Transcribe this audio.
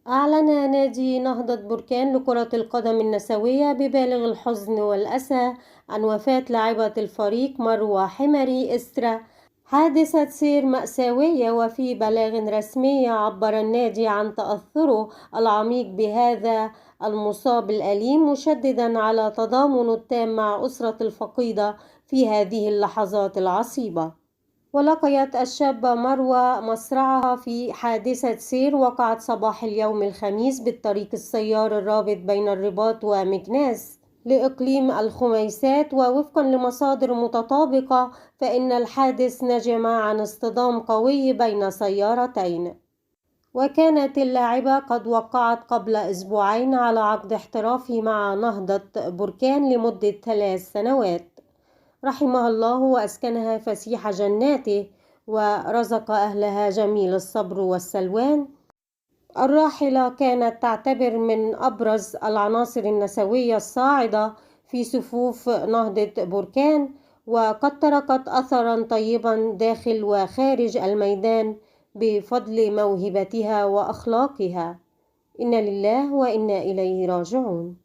أعلن نادي نهضة بركان لكرة القدم النسوية ببالغ الحزن والأسى عن وفاة لاعبة الفريق مروة حمري إثر حادثة سير مأساوية. وفي بلاغ رسمي عبر النادي عن تأثره العميق بهذا المصاب الأليم، مشددا على تضامنه التام مع أسرة الفقيدة في هذه اللحظات العصيبة. ولقيت الشابة مروة مصرعها في حادثة سير وقعت صباح اليوم الخميس بالطريق السيار الرابط بين الرباط ومكناس لإقليم الخميسات. ووفقا لمصادر متطابقة فإن الحادث نجم عن اصطدام قوي بين سيارتين، وكانت اللاعبة قد وقعت قبل أسبوعين على عقد احترافي مع نهضة بركان لمدة 3 سنوات، رحمها الله وأسكنها فسيح جناته ورزق أهلها جميل الصبر والسلوان. الراحلة كانت تعتبر من أبرز العناصر النسوية الصاعدة في صفوف نهضة بركان، وقد تركت أثرا طيبا داخل وخارج الميدان بفضل موهبتها وأخلاقها. إنا لله وإنا إليه راجعون.